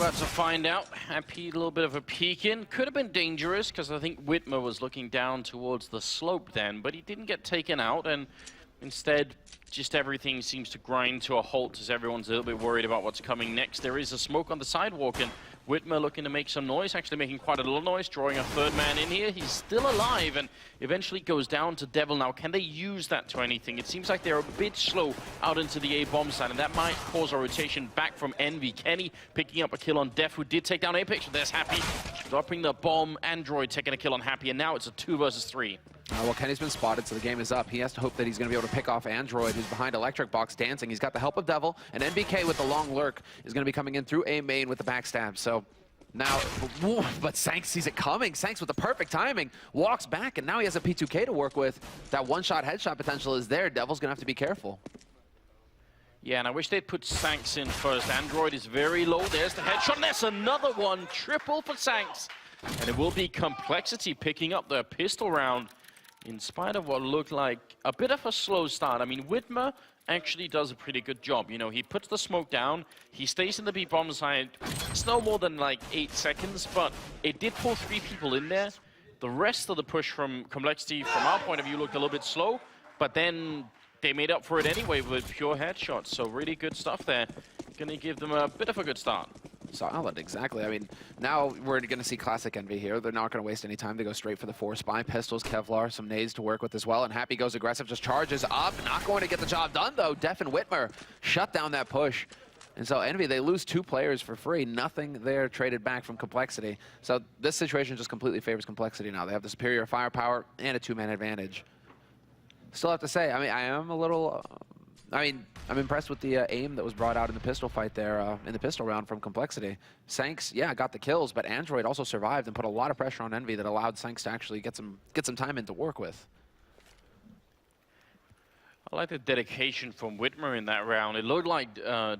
about to find out. Happy, a little bit of a peek in. Could have been dangerous, because I think Whitmer was looking down towards the slope then, but he didn't get taken out, and instead, just everything seems to grind to a halt as everyone's a little bit worried about what's coming next. There is a smoke on the sidewalk, and Whitmer looking to make some noise, actually making quite a little noise, drawing a third man in here. He's still alive and eventually goes down to Devil. Now, can they use that to anything? It seems like they're a bit slow out into the A bomb side, and that might cause a rotation back from Envy. Kenny picking up a kill on Def, who did take down Apex. There's Happy dropping the bomb. Android taking a kill on Happy, and now it's a 2 versus 3. Well, Kenny's been spotted, so the game is up. He has to hope that he's going to be able to pick off Android, who's behind Electric Box dancing. He's got the help of Devil, and NBK with the long lurk is going to be coming in through A main with the backstab. So now, but Sanks sees it coming. Sanks with the perfect timing, walks back, and now he has a P2K to work with. That one-shot headshot potential is there. Devil's going to have to be careful. Yeah, and I wish they'd put Sanks in first. Android is very low. There's the headshot, and there's another one. Triple for Sanks. And it will be compLexity picking up the pistol round, in spite of what looked like a bit of a slow start. I mean, Whitmer actually does a pretty good job. You know, he puts the smoke down, he stays in the B bomb side. It's no more than like 8 seconds, but it did pull 3 people in there. The rest of the push from compLexity, from our point of view, looked a little bit slow, but then they made up for it anyway with pure headshots. So really good stuff there. Gonna give them a bit of a good start. Solid, exactly. I mean, now we're going to see classic Envy here. They're not going to waste any time. They go straight for the 4 spy pistols, Kevlar, some nades to work with as well. And Happy goes aggressive, just charges up. Not going to get the job done, though. Def and Whitmer shut down that push. And so Envy, they lose 2 players for free. Nothing there traded back from compLexity. So this situation just completely favors compLexity now. They have the superior firepower and a 2-man advantage. Still have to say, I mean, I am a little... I'm impressed with the aim that was brought out in the pistol fight there, in the pistol round from compLexity. Sanks, yeah, got the kills, but Android also survived and put a lot of pressure on Envy that allowed Sanks to actually get some time in to work with. I like the dedication from Whitmer in that round. It looked like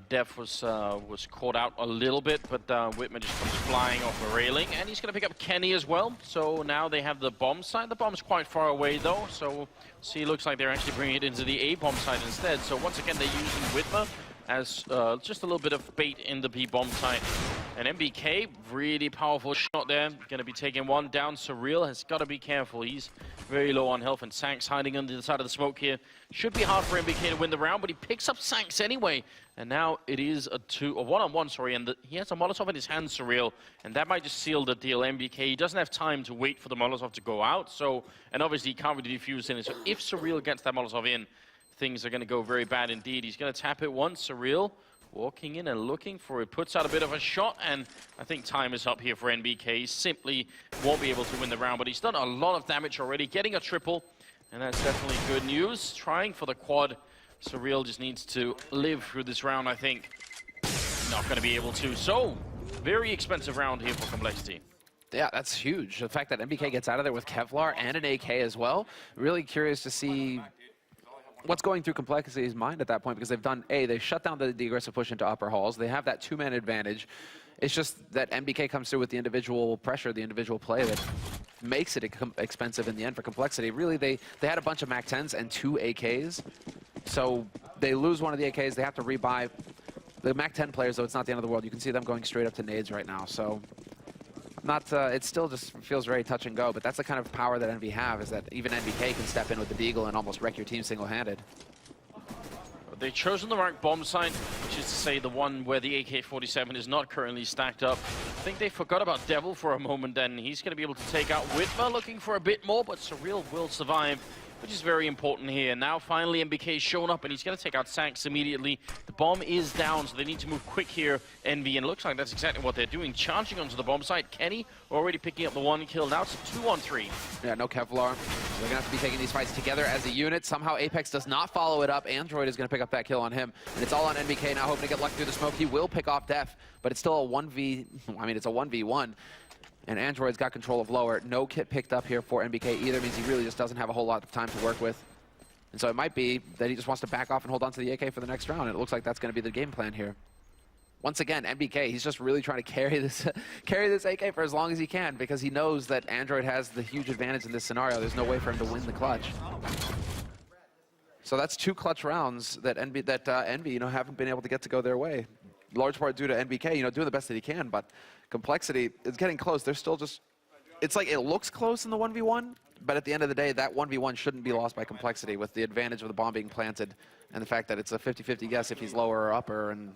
Def was caught out a little bit, but Whitmer just comes flying off a railing, and he's going to pick up Kenny as well. So now they have the bomb side. The bomb's quite far away, though, so see, it looks like they're actually bringing it into the A bomb side instead. So once again, they're using Whitmer as just a little bit of bait in the B bomb side. And MBK, really powerful shot there. Going to be taking one down. Surreal has got to be careful. He's very low on health, and Sanks hiding under the side of the smoke here. Should be hard for MBK to win the round, but he picks up Sanks anyway. And now it is a 1-on-1, sorry, and he has a Molotov in his hand, Surreal, and that might just seal the deal. MBK, he doesn't have time to wait for the Molotov to go out, so, and obviously he can't really defuse in it. So if Surreal gets that Molotov in, things are going to go very bad indeed. He's going to tap it once. Surreal walking in and looking for it, puts out a bit of a shot, and I think time is up here for NBK. He simply won't be able to win the round, but he's done a lot of damage already, getting a triple, and that's definitely good news. Trying for the quad. Surreal just needs to live through this round, I think. Not going to be able to. So, very expensive round here for compLexity. Yeah, that's huge. The fact that NBK gets out of there with Kevlar and an AK as well. Really curious to see what's going through compLexity's mind at that point, because they've shut down the aggressive push into upper halls. They have that 2-man advantage. It's just that NBK comes through with the individual pressure, the individual play that makes it expensive in the end for compLexity. Really, they had a bunch of MAC-10s and 2 AKs. So they lose one of the AKs, they have to rebuy. The MAC-10 players, though, it's not the end of the world. You can see them going straight up to nades right now. So it still just feels very touch and go, but that's the kind of power that Envy have, is that even NBK can step in with the Deagle and almost wreck your team single-handed. They've chosen the right bomb site, which is to say the one where the AK-47 is not currently stacked up. I think they forgot about Devil for a moment, and he's going to be able to take out Whitmer, looking for a bit more, but Surreal will survive, which is very important here. Now finally MBK's shown up, and he's going to take out Sanks immediately. The bomb is down, so they need to move quick here, Envy, and it looks like that's exactly what they're doing, charging onto the bomb site. Kenny already picking up the 1 kill. Now it's a 2-on-3. Yeah, no Kevlar. They're going to have to be taking these fights together as a unit. Somehow Apex does not follow it up. Android is going to pick up that kill on him, and it's all on NBK now, hoping to get lucky through the smoke. He will pick off Def, but it's still a it's a 1v1. And Android's got control of lower. No kit picked up here for NBK either, means he really just doesn't have a whole lot of time to work with. And so it might be that he just wants to back off and hold on to the AK for the next round, and it looks like that's going to be the game plan here. Once again, NBK, he's just really trying to carry this AK for as long as he can, because he knows that Android has the huge advantage in this scenario. There's no way for him to win the clutch. So that's 2 clutch rounds that Envy, haven't been able to get to go their way. large part due to NBK, doing the best that he can, but compLexity is getting close. They're still just, it's like it looks close in the 1v1, but at the end of the day, that 1v1 shouldn't be lost by compLexity with the advantage of the bomb being planted and the fact that it's a 50-50 guess if he's lower or upper, and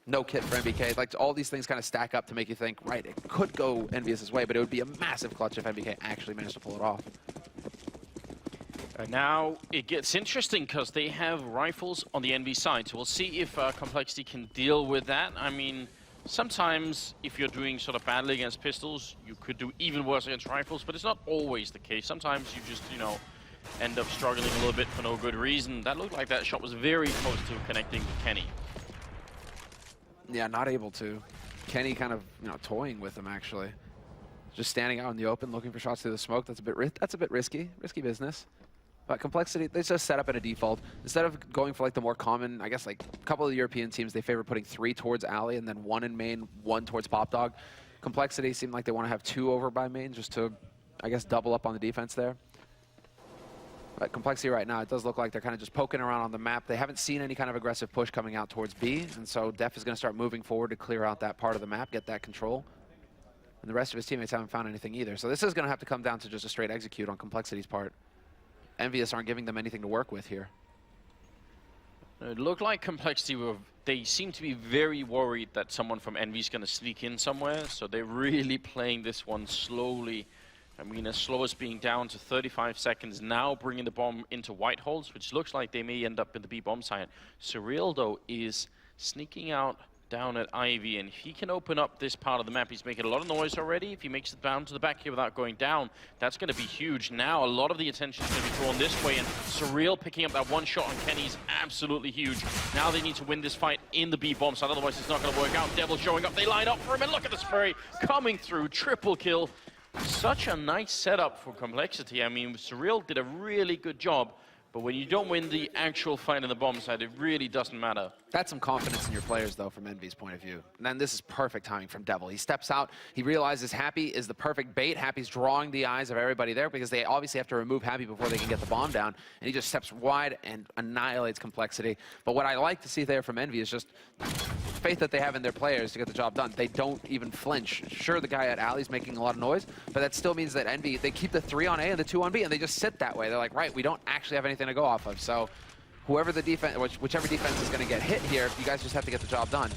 no kit for NBK. Like, all these things kind of stack up to make you think, right, it could go EnVyUs' way, but it would be a massive clutch if NBK actually managed to pull it off. And now it gets interesting because they have rifles on the EnVy side, so we'll see if compLexity can deal with that. I mean, sometimes if you're doing sort of badly against pistols, you could do even worse against rifles, but it's not always the case. Sometimes you just, end up struggling a little bit for no good reason. That looked like that shot was very close to connecting to Kenny. Yeah, not able to. Kenny kind of, toying with him, actually. Just standing out in the open, looking for shots through the smoke. That's a bit risky business. But compLexity, they just set up in a default. Instead of going for like the more common, I guess like a couple of the European teams, they favor putting 3 towards alley and then 1 in main, 1 towards pop dog. compLexity seemed like they want to have 2 over by main just to, I guess, double up on the defense there. But compLexity right now, it does look like they're kind of just poking around on the map. They haven't seen any kind of aggressive push coming out towards B, and so Def is going to start moving forward to clear out that part of the map, get that control. And the rest of his teammates haven't found anything either. So this is going to have to come down to just a straight execute on compLexity's part. EnVyUs aren't giving them anything to work with here. It looked like compLexity they seem to be very worried that someone from EnVy is going to sneak in somewhere, so they're really playing this one slowly. I mean, as slow as being down to 35 seconds, now bringing the bomb into white holes, which looks like they may end up in the B bomb site. Surreal, though, is sneaking out down at Ivy, and if he can open up this part of the map, he's making a lot of noise already. If he makes it down to the back here without going down, that's going to be huge. Now, a lot of the attention is going to be drawn this way, and Surreal picking up that one shot on Kenny is absolutely huge. Now they need to win this fight in the B bomb site, otherwise it's not going to work out. Devil showing up, they line up for him, and look at the spray coming through, triple kill. Such a nice setup for compLexity. I mean, Surreal did a really good job, but when you don't win the actual fight in the bomb side, it really doesn't matter. That's some confidence in your players, though, from EnVy's point of view. And then this is perfect timing from Devil. He steps out. He realizes Happy is the perfect bait. Happy's drawing the eyes of everybody there because they obviously have to remove Happy before they can get the bomb down. And he just steps wide and annihilates compLexity. But what I like to see there from EnVy is just faith that they have in their players to get the job done. They don't even flinch. Sure, the guy at Alley's making a lot of noise, but that still means that EnVy, they keep the 3 on A and the 2 on B, and they just sit that way. They're like, right, we don't actually have anything to go off of. So whoever the defense, whichever defense is going to get hit here, you guys just have to get the job done.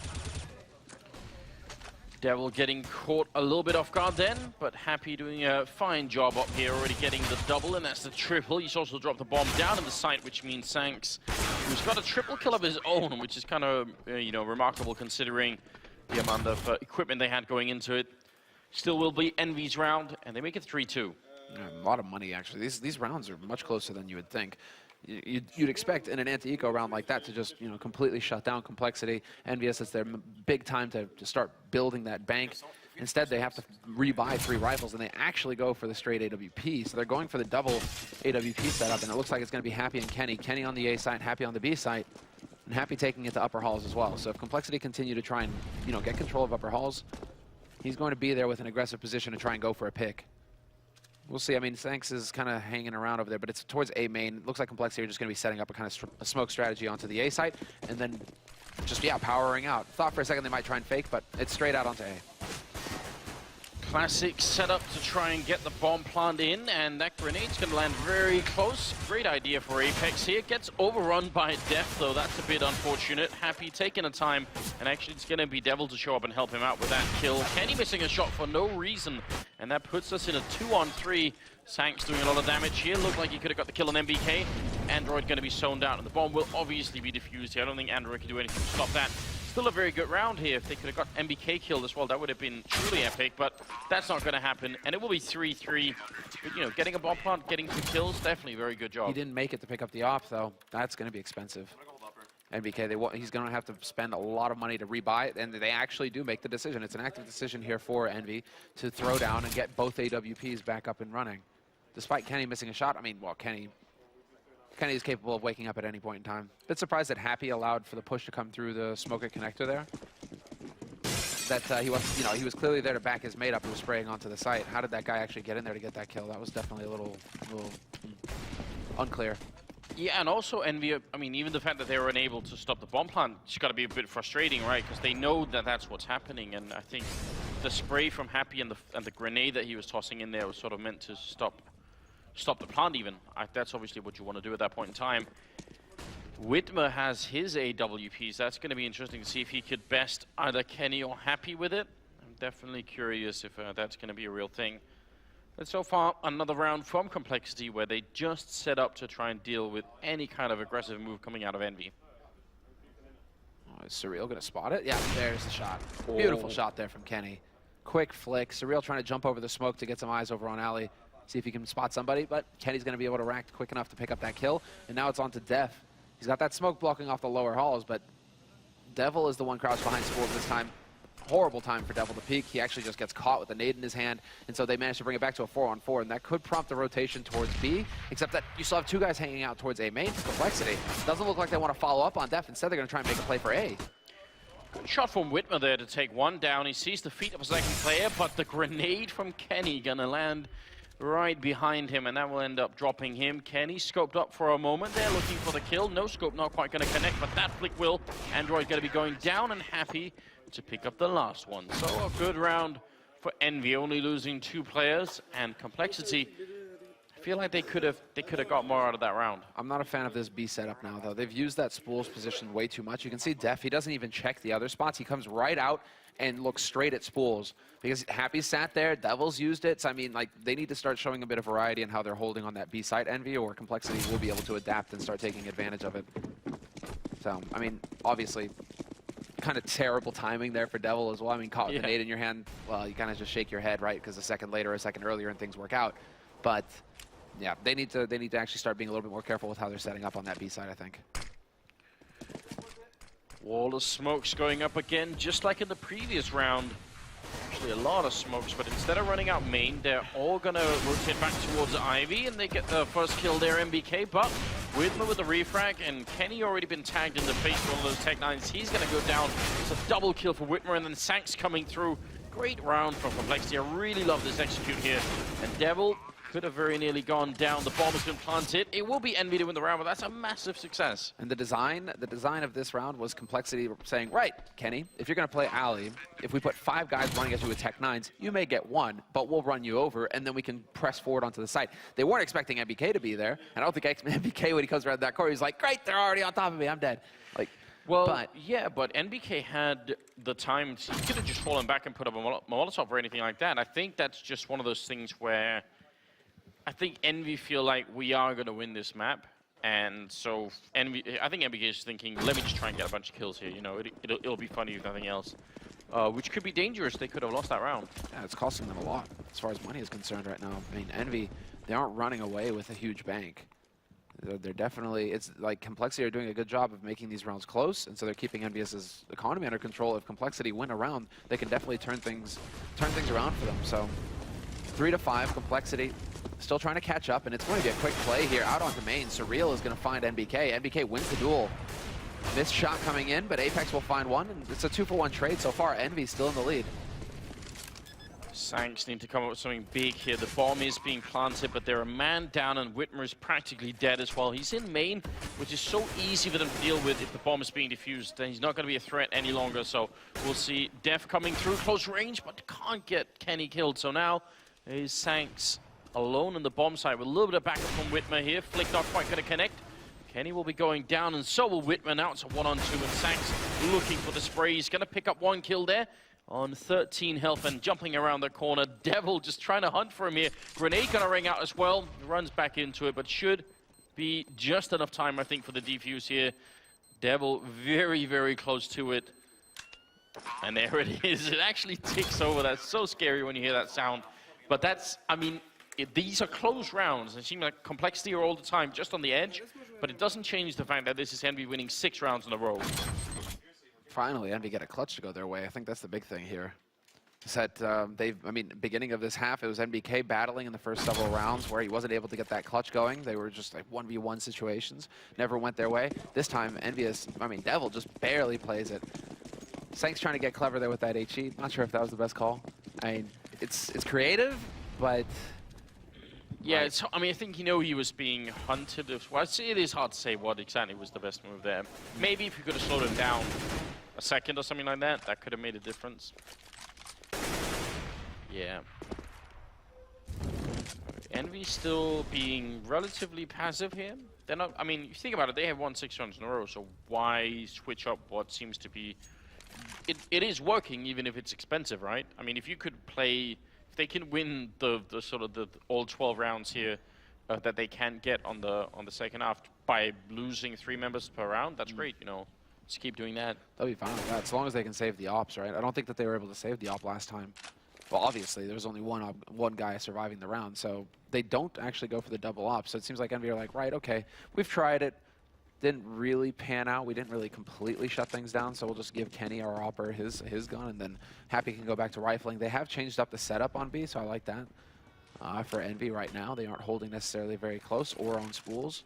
Devil getting caught a little bit off guard then, but Happy doing a fine job up here, already getting the double, and that's the triple. He's also dropped the bomb down in the site, which means Sanks, who's got a triple kill of his own, which is kind of, remarkable considering the amount of equipment they had going into it. Still will be EnVy's round, and they make it 3-2. Yeah, a lot of money, actually. These rounds are much closer than you would think. You'd expect in an anti-eco round like that to just, completely shut down compLexity. EnVyUs, it's their big time to start building that bank. Instead, they have to rebuy 3 rifles, and they actually go for the straight AWP. So they're going for the double AWP setup, and it looks like it's going to be Happy and Kenny. Kenny on the A site, Happy on the B site, and Happy taking it to upper halls as well. So if compLexity continue to try and, get control of upper halls, he's going to be there with an aggressive position to try and go for a pick. We'll see. I mean, Sanks is kind of hanging around over there, but it's towards A main. Looks like compLexity are just going to be setting up a kind of a smoke strategy onto the A site, and then just, powering out. Thought for a second they might try and fake, but it's straight out onto A. Classic setup to try and get the bomb plant in, and that grenade's going to land very close. Great idea for Apex here. Gets overrun by Def, though. That's a bit unfortunate. Happy taking the time, and actually it's going to be Devil to show up and help him out with that kill. Kenny missing a shot for no reason, and that puts us in a 2-on-3. Sanks doing a lot of damage here. Looked like he could have got the kill on MBK. Android going to be zoned out, and the bomb will obviously be defused here. I don't think Android can do anything to stop that. Still a very good round here. If they could have got MBK killed as well, that would have been truly epic, but that's not going to happen, and it will be 3-3. But, getting a bomb plant, getting 2 kills, definitely a very good job. He didn't make it to pick up the op, though. That's going to be expensive. MBK, he's going to have to spend a lot of money to rebuy it, and they actually do make the decision. It's an active decision here for EnVy to throw down and get both AWPs back up and running. Despite Kenny missing a shot, Kenny is capable of waking up at any point in time. Bit surprised that Happy allowed for the push to come through the smoker connector there. That he was clearly there to back his mate up who was spraying onto the site. How did that guy actually get in there to get that kill? That was definitely a little unclear. Yeah, and also EnVy, I mean, even the fact that they were unable to stop the bomb plant, it's got to be a bit frustrating, right? Because they know that that's what's happening, and I think the spray from Happy and the grenade that he was tossing in there was sort of meant to stop the plant even. That's obviously what you want to do at that point in time. Whitmer has his AWPs. That's going to be interesting to see if he could best either Kenny or Happy with it. I'm definitely curious if that's going to be a real thing. But so far, another round from compLexity where they just set up to try and deal with any kind of aggressive move coming out of EnVy. Oh, is Surreal going to spot it? Yeah, there's the shot. Oh. Beautiful shot there from Kenny. Quick flick. Surreal trying to jump over the smoke to get some eyes over on Ali. See if he can spot somebody, but Kenny's going to be able to react quick enough to pick up that kill. And now it's on to Def. He's got that smoke blocking off the lower halls, but Devil is the one crouched behind Spores this time. Horrible time for Devil to peek. He actually just gets caught with a nade in his hand, and so they managed to bring it back to a 4-on-4, and that could prompt the rotation towards B, except that you still have two guys hanging out towards A main. compLexity doesn't look like they want to follow up on Def. Instead, they're going to try and make a play for A. Good shot from Whitmer there to take one down. He sees the feet of a second player, but the grenade from Kenny going to land right behind him, and that will end up dropping him. Kenny scoped up for a moment there, looking for the kill. No scope, not quite going to connect, but that flick will. Android going to be going down and Happy to pick up the last one. So a good round for EnVy, only losing 2 players, and compLexity. I feel like they could have got more out of that round. I'm not a fan of this B setup now, though. They've used that Spools position way too much. You can see Def, he doesn't even check the other spots. He comes right out and looks straight at Spools. Because Happy sat there, Devil's used it. So, I mean, like, they need to start showing a bit of variety in how they're holding on that B site, EnVy, or compLexity will be able to adapt and start taking advantage of it. So, I mean, obviously, kind of terrible timing there for Devil as well. I mean, caught with the nade in your hand, well, you kind of just shake your head, right? Because a second later, a second earlier, and things work out. But yeah, they need to actually start being a little bit more careful with how they're setting up on that B side, I think. Wall of smokes going up again, just like in the previous round. Actually, a lot of smokes, but instead of running out main, they're all going to rotate back towards Ivy, and they get the first kill there, MBK. But Whitmer with the refrag, and Kenny already been tagged in the face with one of those Tech 9s. He's going to go down. It's a double kill for Whitmer, and then Sanks coming through. Great round from compLexity. I really love this execute here. And Devil could have very nearly gone down. The bomb has been planted. It will be EnVy to win the round, but that's a massive success. And the design of this round was compLexity saying, right, Kenny, if you're going to play Ali, if we put 5 guys running at you with Tech 9s, you may get 1, but we'll run you over, and then we can press forward onto the site. They weren't expecting MBK to be there, and I don't think MBK, when he comes around that corner, he's like, great, they're already on top of me, I'm dead. Like, well, yeah, but NBK had the time. He could have just fallen back and put up a Molotov or anything like that. I think that's just one of those things where I think EnVy feel like we are going to win this map. And so I think NBK is thinking, let me just try and get a bunch of kills here. You know, it'll be funny if nothing else. Which could be dangerous. They could have lost that round. Yeah, it's costing them a lot as far as money is concerned right now. I mean, EnVy, they aren't running away with a huge bank. They're definitely, it's like compLexity are doing a good job of making these rounds close, and so they're keeping EnVyUs' economy under control. If compLexity win a round, they can definitely turn things around for them. So 3-5, compLexity still trying to catch up, and it's going to be a quick play here out onto main. Surreal is going to find NBK. NBK wins the duel. Missed shot coming in, but Apex will find one, and it's a 2-for-1 trade so far. EnVy still in the lead. Sanks need to come up with something big here. The bomb is being planted, but they're a man down, and Whitmer is practically dead as well. He's in main, which is so easy for them to deal with if the bomb is being defused. Then he's not going to be a threat any longer, so we'll see Def coming through close range, but can't get Kenny killed. So now is Sanks alone in the bomb site with a little bit of backup from Whitmer here. Flick not quite going to connect. Kenny will be going down, and so will Whitmer. Now it's a 1-on-2, and Sanks looking for the spray. He's going to pick up one kill there on 13 health and jumping around the corner. Devil just trying to hunt for him here. Grenade going to ring out as well. Runs back into it, but should be just enough time, I think, for the defuse here. Devil very, very close to it. And there it is. It actually ticks over. That's so scary when you hear that sound. But that's, I mean, these are close rounds. It seems like compLexity are all the time just on the edge, but it doesn't change the fact that this is EnVy winning 6 rounds in a row. Finally, EnVy get a clutch to go their way. I think that's the big thing here. Is that I mean, beginning of this half, it was NBK battling in the first several rounds where he wasn't able to get that clutch going. They were just like 1v1 situations, never went their way. This time, Devil just barely plays it. Sanks trying to get clever there with that HE. Not sure if that was the best call. I mean, it's creative, but Yeah, right? I mean, I think, he was being hunted. Well, it is hard to say what exactly was the best move there. Maybe if you could have slowed him down a second or something like that, that could have made a difference. Yeah. EnVy still being relatively passive here. They're not, I mean, you think about it, they have won 6 rounds in a row, so why switch up what seems to be... It is working, even if it's expensive, right? I mean, if you could play... If they can win the sort of the all 12 rounds here that they can get on the second half by losing 3 members per round, that's great, Just keep doing that. They'll be fine with that, as long as they can save the ops, right? I don't think that they were able to save the op last time. Well, obviously, there was only one guy surviving the round, so they don't actually go for the double op. So it seems like EnVy are like, right, okay, we've tried it. Didn't really pan out. We didn't really completely shut things down, so we'll just give Kenny, our opper, his gun, and then Happy can go back to rifling. They have changed up the setup on B, so I like that. For EnVy right now, they aren't holding necessarily very close or on spools.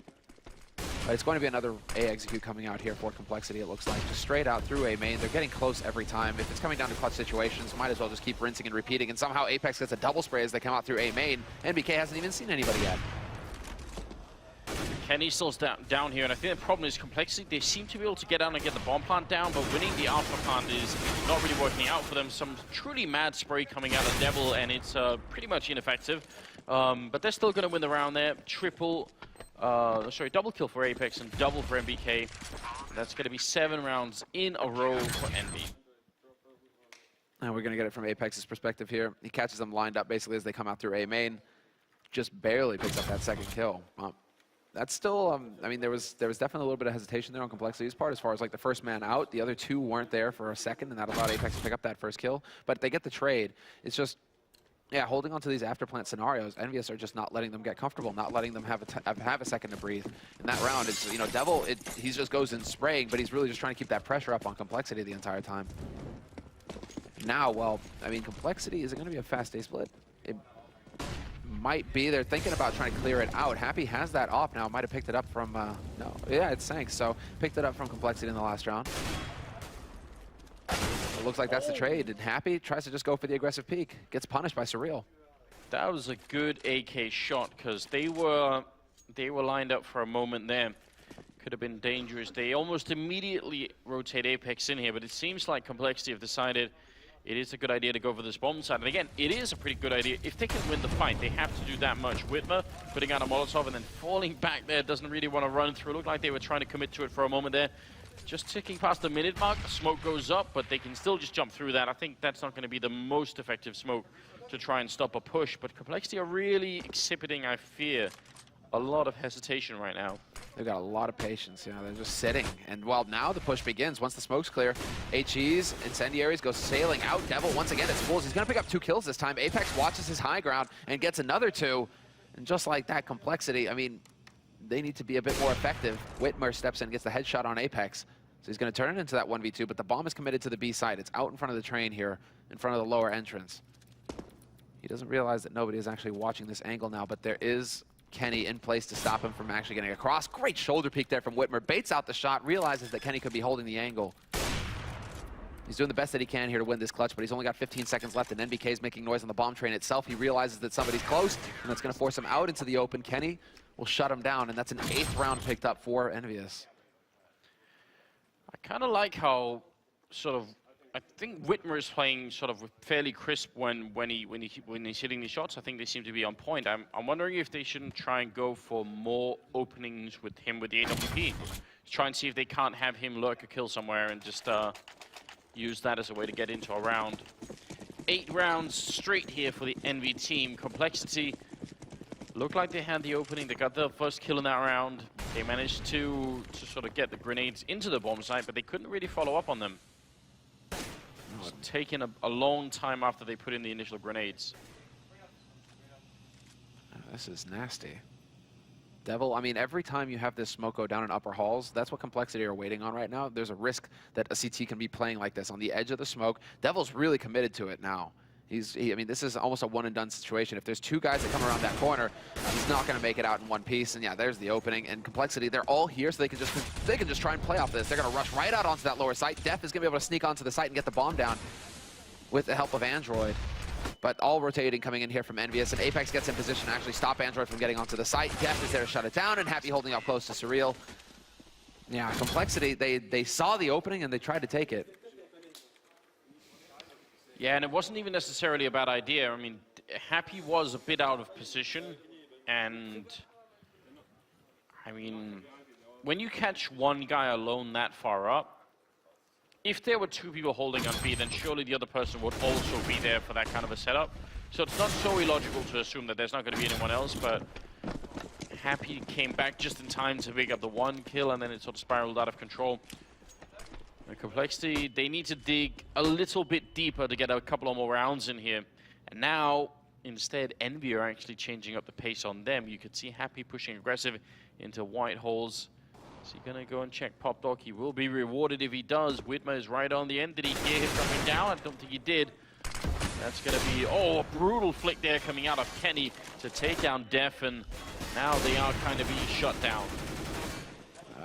But it's going to be another A execute coming out here for compLexity, it looks like. Just straight out through A main. They're getting close every time. If it's coming down to clutch situations, might as well just keep rinsing and repeating. And somehow Apex gets a double spray as they come out through A main. NBK hasn't even seen anybody yet. Kenny's still down here, and I think the problem is compLexity. They seem to be able to get down and get the bomb plant down, but winning the alpha plant is not really working out for them. Some truly mad spray coming out of Devil, and it's pretty much ineffective. But they're still going to win the round there. Double kill for Apex and double for NBK. That's going to be 7 rounds in a row for EnVy. And we're going to get it from Apex's perspective here. He catches them lined up basically as they come out through A main. Just barely picks up that second kill. That's still, I mean, there was definitely a little bit of hesitation there on compLexity's part as far as like the first man out. The other 2 weren't there for a second, and that allowed Apex to pick up that first kill. But they get the trade. It's just, yeah, holding on to these after-plant scenarios, EnVyUs are just not letting them get comfortable, not letting them have a second to breathe. In that round, it's, Devil, he just goes in spraying, but he's really just trying to keep that pressure up on compLexity the entire time. Now, well, I mean, compLexity, is it going to be a fast A split? It might be. They're thinking about trying to clear it out. Happy has that off now. Might have picked it up from, no. Yeah, it sank, so picked it up from compLexity in the last round. It looks like that's the trade, and Happy tries to just go for the aggressive peek. Gets punished by Surreal. That was a good AK shot, because they were lined up for a moment there. Could have been dangerous. They almost immediately rotate Apex in here, but it seems like compLexity have decided it is a good idea to go for this bomb side. And again, it is a pretty good idea. If they can win the fight, they have to do that much. Whitmer putting out a Molotov and then falling back there, doesn't really want to run through. It looked like they were trying to commit to it for a moment there. Just ticking past the minute mark, the smoke goes up, but they can still just jump through that. I think that's not going to be the most effective smoke to try and stop a push, but compLexity are really exhibiting, I fear, a lot of hesitation right now. They've got a lot of patience, they're just sitting. And well, now the push begins. Once the smoke's clear, HE's Incendiaries go sailing out. Devil once again at spools. He's gonna pick up 2 kills this time. Apex watches his high ground and gets another 2. And just like that, compLexity, I mean, they need to be a bit more effective. Whitmer steps in and gets the headshot on Apex. So he's gonna turn it into that 1v2, but the bomb is committed to the B side. It's out in front of the train here, in front of the lower entrance. He doesn't realize that nobody is actually watching this angle now, but there is Kenny in place to stop him from actually getting across. Great shoulder peek there from Whitmer. Baits out the shot, realizes that Kenny could be holding the angle. He's doing the best that he can here to win this clutch, but he's only got 15 seconds left, and NBK is making noise on the bomb train itself. He realizes that somebody's close, and that's going to force him out into the open. Kenny will shut him down, and that's an 8th round picked up for EnVyUs. I kind of like how I think Whitmer is playing sort of fairly crisp when he's hitting these shots. I think they seem to be on point. I'm wondering if they shouldn't try and go for more openings with him with the AWP. Try and see if they can't have him lurk a kill somewhere and just use that as a way to get into a round. 8 rounds straight here for the EnVy team. compLexity looked like they had the opening. They got their first kill in that round. They managed to sort of get the grenades into the bomb site, but they couldn't really follow up on them. It's taken a long time after they put in the initial grenades. This is nasty. Devil, I mean, every time you have this smoke go down in upper halls, that's what compLexity are waiting on right now. There's a risk that a CT can be playing like this on the edge of the smoke. Devil's really committed to it now. I mean, this is almost a one-and-done situation. If there's 2 guys that come around that corner, he's not going to make it out in one piece. And yeah, there's the opening. And compLexity, they're all here, so they can just try and play off this. They're going to rush right out onto that lower site. Def is going to be able to sneak onto the site and get the bomb down with the help of Android. But all rotating coming in here from EnVyUs, and Apex gets in position to actually stop Android from getting onto the site. Def is there to shut it down, and Happy holding up close to Surreal. Yeah, compLexity, they saw the opening and they tried to take it. Yeah, and it wasn't even necessarily a bad idea. I mean, Happy was a bit out of position, and I mean, when you catch one guy alone that far up, if there were two people holding on B, then surely the other person would also be there for that kind of a setup. So it's not so illogical to assume that there's not going to be anyone else, but Happy came back just in time to pick up the one kill, and then it sort of spiraled out of control. And compLexity, they need to dig a little bit deeper to get a couple of more rounds in here. And now, instead, Envy are actually changing up the pace on them. You could see Happy pushing aggressive into white holes. Is he going to go and check Pop Dog? He will be rewarded if he does. Whitmer is right on the end. Did he hear him coming down? I don't think he did. That's going to be, oh, a brutal flick there coming out of Kenny to take down Def, and now they are kind of being shut down.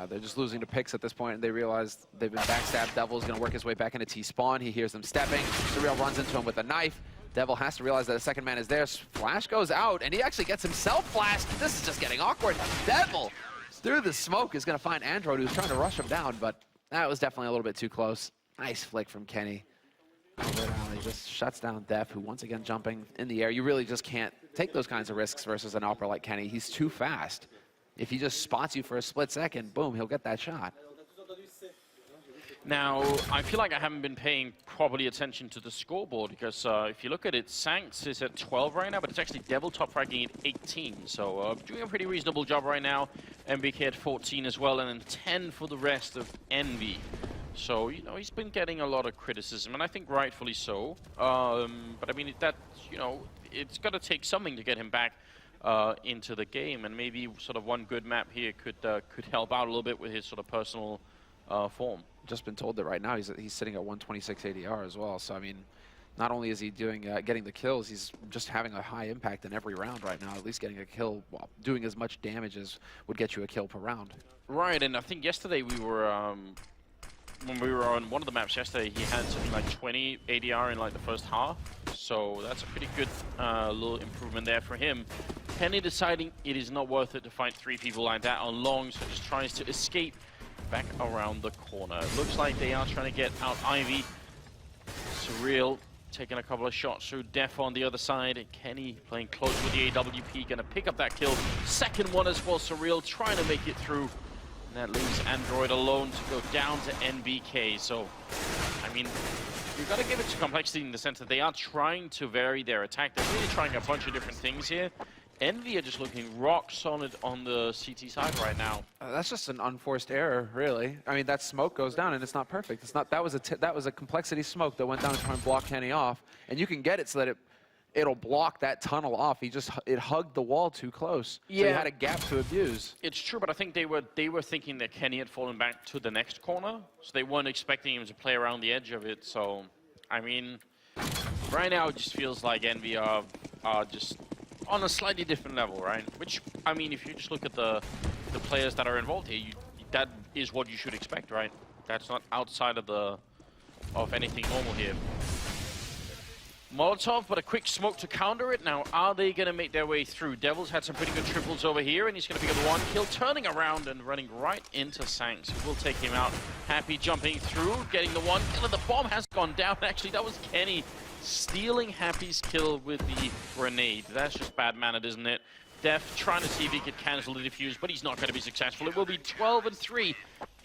They're just losing to picks at this point, and they realize they've been backstabbed. Devil's going to work his way back into T-spawn. He hears them stepping. Surreal runs into him with a knife. Devil has to realize that a second man is there. Flash goes out, and he actually gets himself flashed. This is just getting awkward. Devil, through the smoke, is going to find Android, who's trying to rush him down, but that was definitely a little bit too close. Nice flick from Kenny. He just shuts down Def, who once again jumping in the air. You really just can't take those kinds of risks versus an Alper like Kenny. He's too fast. If he just spots you for a split second, boom, he'll get that shot. Now, I feel like I haven't been paying properly attention to the scoreboard, because if you look at it, Sanks is at 12 right now, but it's actually Devil top fragging at 18. So doing a pretty reasonable job right now. MBK at 14 as well, and then 10 for the rest of Envy. So, you know, he's been getting a lot of criticism, and I think rightfully so. But I mean, it's got to take something to get him back into the game, and maybe sort of one good map here could help out a little bit with his sort of personal form. Just been told that right now he's sitting at 126 ADR as well. So I mean, not only is he doing getting the kills, he's just having a high impact in every round right now. At least getting a kill, while doing as much damage as would get you a kill per round. Right, and I think yesterday we were. When we were on one of the maps yesterday, he had something like 20 ADR in like the first half. So that's a pretty good little improvement there for him. Penny deciding it is not worth it to fight three people like that on long, so just tries to escape back around the corner. It looks like they are trying to get out Ivy. Surreal taking a couple of shots through Def on the other side. And Kenny playing close with the AWP, gonna pick up that kill. Second one as well, Surreal trying to make it through. And that leaves Android alone to go down to NBK. So, I mean, you've got to give it to compLexity in the sense that they are trying to vary their attack. They're really trying a bunch of different things here. Envy are just looking rock solid on the CT side right now. That's just an unforced error, really. I mean, that smoke goes down, and it's not perfect. It's not. That was a compLexity smoke that went down to try and block Kenny off, and you can get it so that it'll block that tunnel off. It hugged the wall too close. Yeah. So he had a gap to abuse. It's true, but I think they were thinking that Kenny had fallen back to the next corner, so they weren't expecting him to play around the edge of it. So, I mean, right now it just feels like Envy are just on a slightly different level, right? Which, I mean, if you just look at the players that are involved here, that is what you should expect, right? That's not outside of anything normal here. Molotov, but a quick smoke to counter it. Now, are they going to make their way through? Devil's had some pretty good triples over here, and he's going to pick up the one kill, turning around and running right into Sanks, who will take him out. Happy jumping through, getting the one kill, and the bomb has gone down. Actually, that was Kenny stealing Happy's kill with the grenade. That's just bad mannered, isn't it? Def trying to see if he could cancel the defuse, but he's not going to be successful. It will be 12-3.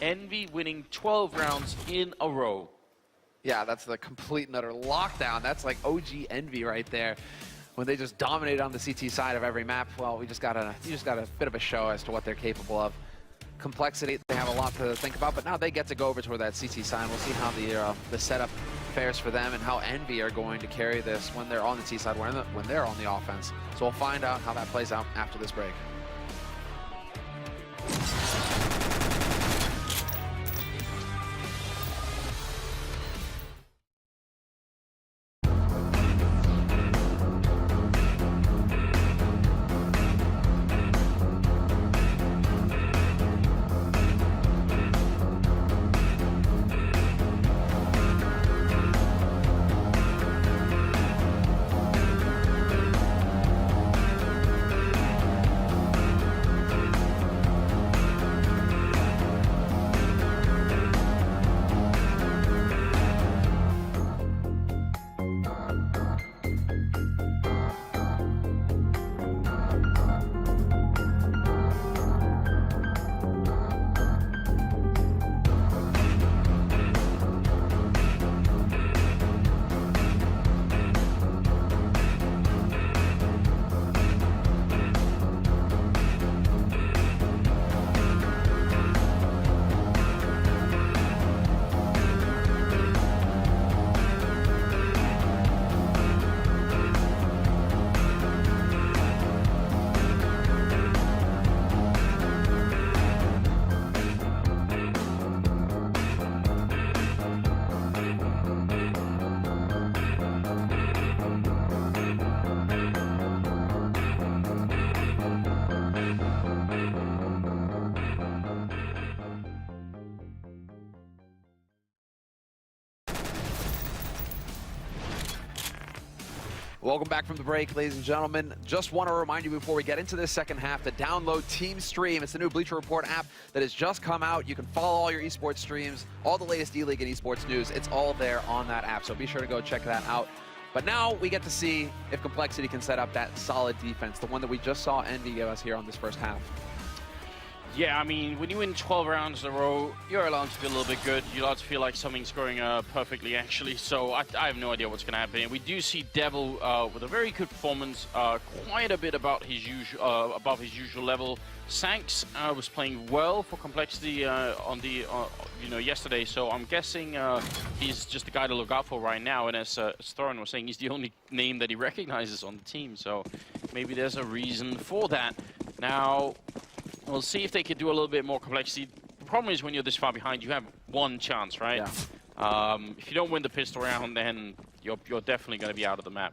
Envy winning 12 rounds in a row. Yeah, that's the complete and utter lockdown. That's like OG Envy right there. When they just dominate on the CT side of every map, well, you just got a bit of a show as to what they're capable of. compLexity, they have a lot to think about, but now they get to go over toward that CT side. We'll see how the setup fares for them and how Envy are going to carry this when they're on the T side, when they're on the offense. So we'll find out how that plays out after this break. Welcome back from the break, ladies and gentlemen. Just want to remind you before we get into this second half to download Team Stream. It's the new Bleacher Report app that has just come out. You can follow all your esports streams, all the latest ELEAGUE and esports news. It's all there on that app, so be sure to go check that out. But now we get to see if compLexity can set up that solid defense, the one that we just saw EnVy give us here on this first half. Yeah, I mean, when you win 12 rounds in a row, you're allowed to feel a little bit good. You're allowed to feel like something's going perfectly, actually. So I have no idea what's going to happen. And we do see Devil with a very good performance, quite a bit above his usual level. Sanks was playing well for compLexity yesterday. So I'm guessing he's just the guy to look out for right now. And as Thorin was saying, he's the only name that he recognizes on the team. So maybe there's a reason for that. Now, we'll see if they could do a little bit more compLexity. The problem is when you're this far behind, you have one chance, right? Yeah. If you don't win the pistol round, then you're definitely going to be out of the map.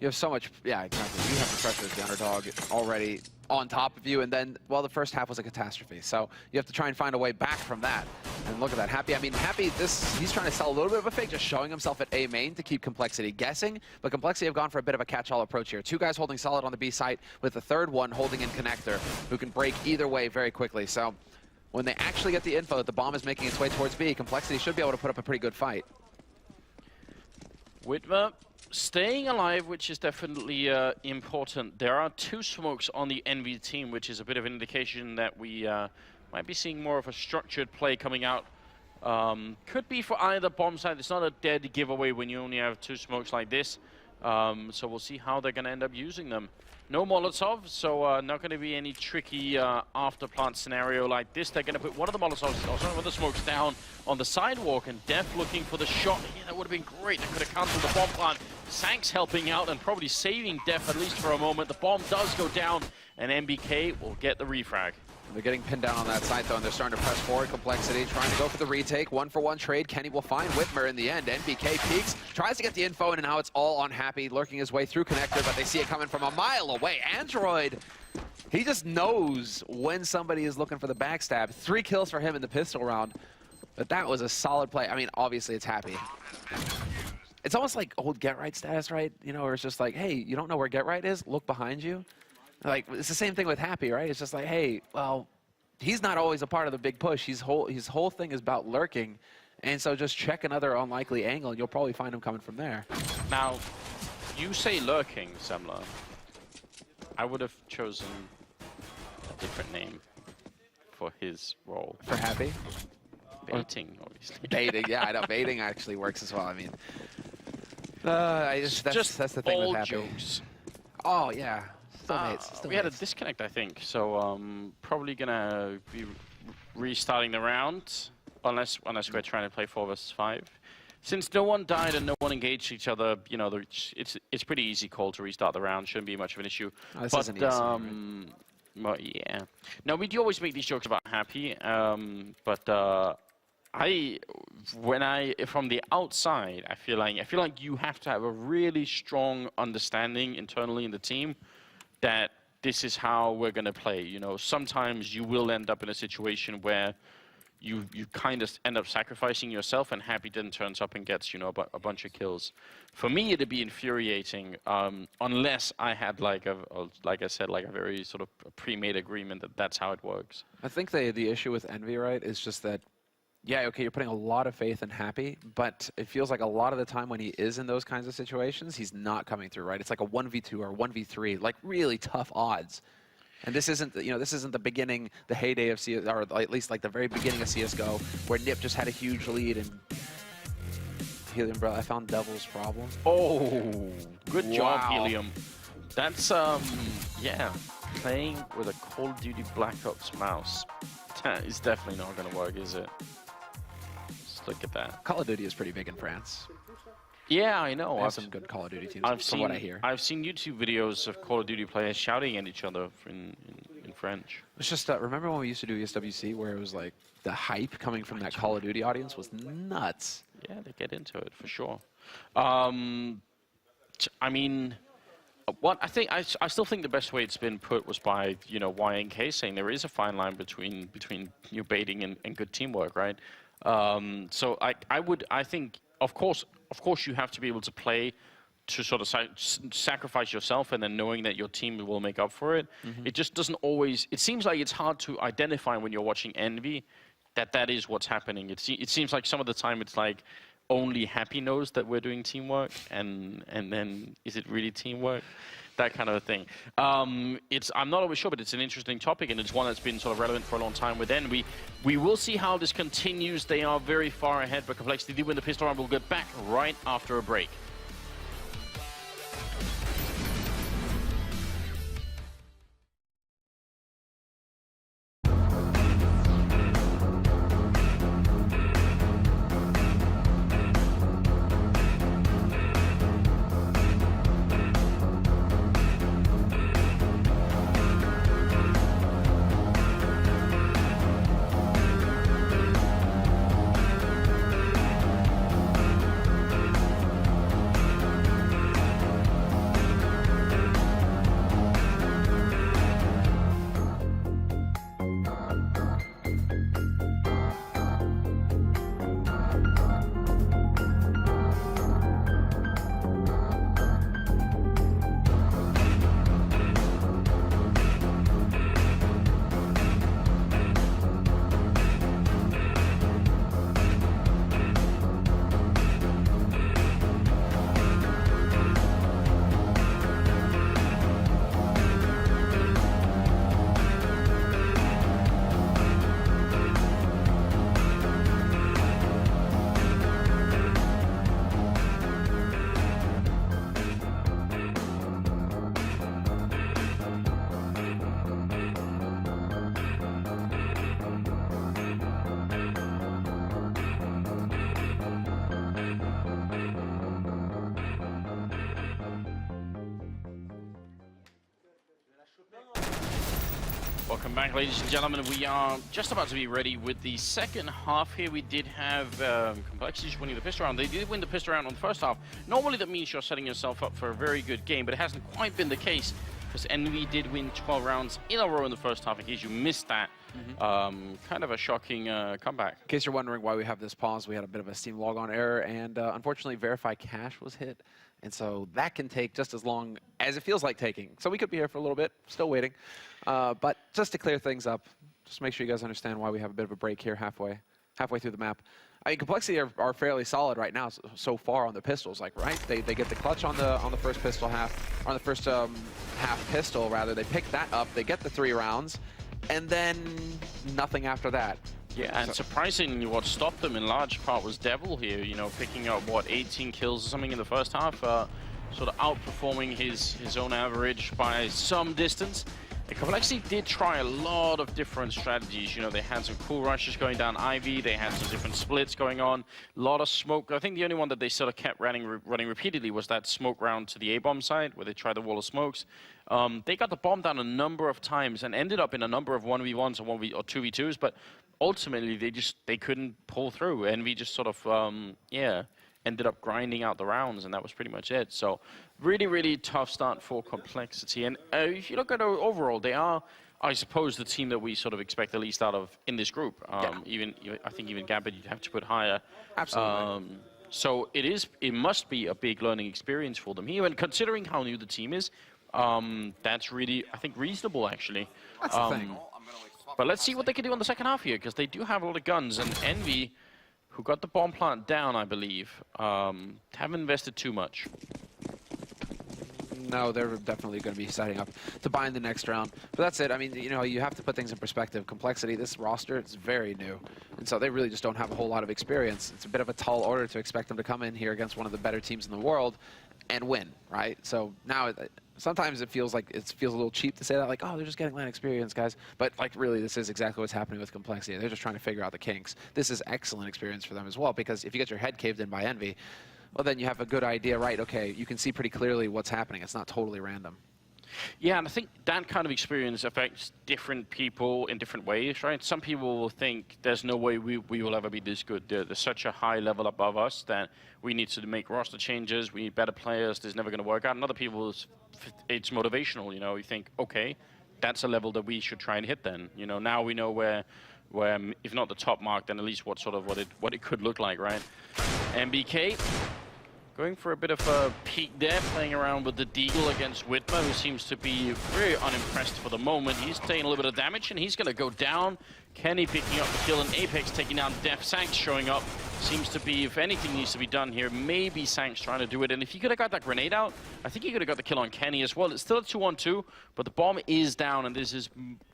You have so much, yeah, exactly. You have the pressure as the underdog already on top of you, and then, well, the first half was a catastrophe. So you have to try and find a way back from that. And look at that, Happy. I mean, Happy, he's trying to sell a little bit of a fake, just showing himself at A main to keep compLexity guessing. But compLexity have gone for a bit of a catch-all approach here. Two guys holding solid on the B site, with the third one holding in connector, who can break either way very quickly. So when they actually get the info that the bomb is making its way towards B, compLexity should be able to put up a pretty good fight. Whitmer staying alive, which is definitely important. There are two smokes on the EnVy team, which is a bit of an indication that we might be seeing more of a structured play coming out. Could be for either bomb side. It's not a dead giveaway when you only have two smokes like this. So we'll see how they're going to end up using them. No Molotov, so not going to be any tricky after plant scenario like this. They're going to put one of the Molotovs, or one of the smokes down on the sidewalk, and Def looking for the shot. Yeah, that would have been great. They could have countered the bomb plant. Sanks helping out and probably saving Def at least for a moment. The bomb does go down, and MBK will get the refrag. They're getting pinned down on that side, though, and they're starting to press forward. compLexity trying to go for the retake. One-for-one trade. Kenny will find Whitmer in the end. NBK peeks, tries to get the info, and now it's all on Happy, lurking his way through connector, but they see it coming from a mile away. Android, he just knows when somebody is looking for the backstab. 3 kills for him in the pistol round, but that was a solid play. I mean, obviously, it's Happy. It's almost like old Get Right status, right? You know, where it's just like, hey, you don't know where Get Right is? Look behind you. Like, it's the same thing with Happy, right? It's just like, hey, well, he's not always a part of the big push. His whole thing is about lurking. And so just check another unlikely angle, and you'll probably find him coming from there. Now, you say lurking, Semler. I would have chosen a different name for his role. For Happy? Baiting, obviously. Baiting, yeah, I know. Baiting actually works as well. I mean, that's the thing with Happy. Jokes. Oh, yeah. We had a disconnect, I think, so probably gonna be restarting the round, unless we're trying to play 4 versus 5. Since no one died and no one engaged each other, you know, it's pretty easy call to restart the round. Shouldn't be much of an issue. Oh, this isn't easy, right? Well, yeah. No, we do always make these jokes about Happy, but from the outside, I feel like you have to have a really strong understanding internally in the team that this is how we're going to play. You know, sometimes you will end up in a situation where you kind of end up sacrificing yourself, and Happy then turns up and gets, you know, a bunch of kills. For me, it'd be infuriating unless I had like I said, like a very sort of pre-made agreement that that's how it works. I think the issue with EnVy, right, is just that, yeah, okay, you're putting a lot of faith in Happy, but it feels like a lot of the time when he is in those kinds of situations, he's not coming through, right? It's like a 1v2 or 1v3, like really tough odds. And this isn't, you know, this isn't the beginning, the heyday of CS, or at least like the very beginning of CSGO, where Nip just had a huge lead and Helium, bro, I found Devil's problem. Oh, good job, Helium. That's, yeah, playing with a Call of Duty Black Ops mouse. That is definitely not going to work, is it? Just look at that. Call of Duty is pretty big in France. Yeah, I know. I have some good Call of Duty teams, from what I hear. I've seen YouTube videos of Call of Duty players shouting at each other in French. It's just, remember when we used to do ESWC, where it was like, the hype coming from that Call of Duty audience was nuts. Yeah, they get into it, for sure. I mean, I still think the best way it's been put was by, you know, YNK saying there is a fine line between you baiting and good teamwork, right? So I think, of course you have to be able to play to sort of sacrifice yourself and then knowing that your team will make up for it. It just doesn't always, it seems like it's hard to identify when you're watching Envy that is what's happening. It seems like some of the time it's like only Happy knows that we're doing teamwork, and then is it really teamwork? That kind of a thing. I'm not always sure, but it's an interesting topic, and it's one that's been sort of relevant for a long time with Envy. We will see how this continues. They are very far ahead, but compLexity did win the pistol round. We'll get back right after a break. Welcome back, ladies and gentlemen. We are just about to be ready with the second half here. We did have compLexity winning the pistol round. They did win the pistol round on the first half. Normally that means you're setting yourself up for a very good game, but it hasn't quite been the case because Envy did win 12 rounds in a row in the first half. In case you missed that, kind of a shocking comeback. In case you're wondering why we have this pause, we had a bit of a Steam logon error, and unfortunately verify cache was hit. And so that can take just as long as it feels like taking. So we could be here for a little bit, still waiting. But just to clear things up, just make sure you guys understand why we have a bit of a break here halfway through the map. I mean, compLexity are fairly solid right now so far on the pistols, like, right? They get the clutch on the first pistol half, on the first half pistol rather. They pick that up, they get the 3 rounds, and then nothing after that. Yeah, and surprisingly, what stopped them in large part was Devil here, you know, picking up, what, 18 kills or something in the first half, sort of outperforming his own average by some distance. And compLexity did try a lot of different strategies. You know, they had some cool rushes going down Ivy, they had some different splits going on, a lot of smoke. I think the only one that they sort of kept running repeatedly was that smoke round to the A-bomb side, where they tried the wall of smokes. They got the bomb down a number of times and ended up in a number of 1v1s or 2v2s, but ultimately they couldn't pull through. Envy just sort of, ended up grinding out the rounds, and that was pretty much it. So really, really tough start for compLexity. And if you look at overall, they are, I suppose, the team that we sort of expect the least out of in this group. Even I think even Gambit you'd have to put higher. Absolutely. So it must be a big learning experience for them here. And considering how new the team is, that's really, I think, reasonable actually. That's the thing. But let's see what they can do on the second half here, because they do have a lot of guns, and Envy, who got the bomb plant down, I believe, haven't invested too much. No, they're definitely going to be setting up to buy in the next round. But that's it. I mean, you know, you have to put things in perspective. compLexity, this roster, it's very new. And so they really just don't have a whole lot of experience. It's a bit of a tall order to expect them to come in here against one of the better teams in the world and win, right? So now sometimes it feels like a little cheap to say that, like, oh, they're just getting land experience, guys. But like, really, this is exactly what's happening with compLexity. They're just trying to figure out the kinks. This is excellent experience for them as well, because if you get your head caved in by Envy, well, then you have a good idea, right? Okay, you can see pretty clearly what's happening. It's not totally random. Yeah, and I think that kind of experience affects different people in different ways, right? Some people will think there's no way we will ever be this good. There's such a high level above us that we need to make roster changes, we need better players, this is never going to work out. And other people, it's motivational, you know, you think, okay, that's a level that we should try and hit then. You know, now we know where if not the top mark, then at least what it could look like, right? MBK Going for a bit of a peek there, playing around with the Deagle against Whitmer, who seems to be very unimpressed for the moment. He's taking a little bit of damage, and he's going to go down. Kenny picking up the kill, and Apex taking down Def. Sanks showing up. Seems to be, if anything needs to be done here, maybe Sanks trying to do it. And if he could have got that grenade out, I think he could have got the kill on Kenny as well. It's still a 2-on-2, but the bomb is down, and this is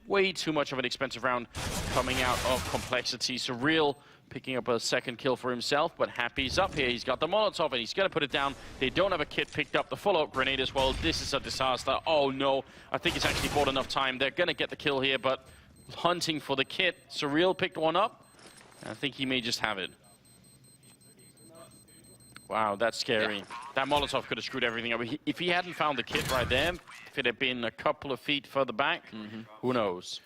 way too much of an expensive round coming out of compLexity. Surreal picking up a second kill for himself, but Happy's up here. He's got the Molotov, and he's going to put it down. They don't have a kit picked up. The follow-up grenade as well. This is a disaster. Oh, no. I think it's actually bought enough time. They're going to get the kill here, but hunting for the kit. Surreal picked one up. I think he may just have it. Wow, that's scary. Yeah. That Molotov could have screwed everything up. If he hadn't found the kit right there, if it had been a couple of feet further back, who knows?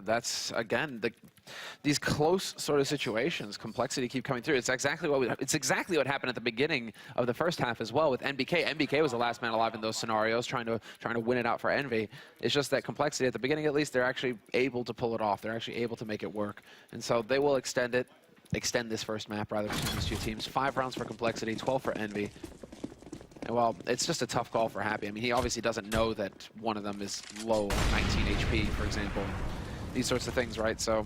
That's, again, these close sort of situations, compLexity keep coming through. It's exactly what happened at the beginning of the first half as well with NBK. NBK was the last man alive in those scenarios, trying to win it out for Envy. It's just that compLexity, at the beginning at least, they're actually able to pull it off. They're actually able to make it work. And so they will extend this first map, rather, between these two teams. 5 rounds for compLexity, 12 for Envy. And, well, it's just a tough call for Happy. I mean, he obviously doesn't know that one of them is low on 19 HP, for example. These sorts of things, right? So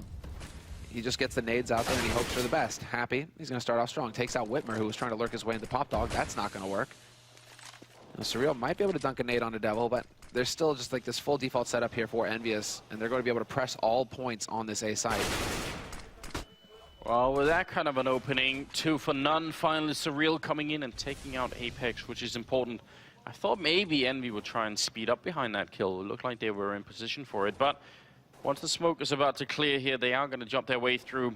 he just gets the nades out there and he hopes for the best. Happy, he's going to start off strong. Takes out Whitmer, who was trying to lurk his way into Pop Dog. That's not going to work. Now, Surreal might be able to dunk a nade on the Devil, but there's still just like this full default setup here for EnVyUs, and they're going to be able to press all points on this A site. Well, with that kind of an opening, 2 for none. Finally, Surreal coming in and taking out Apex, which is important. I thought maybe Envy would try and speed up behind that kill. It looked like they were in position for it, but once the smoke is about to clear here, they are going to jump their way through.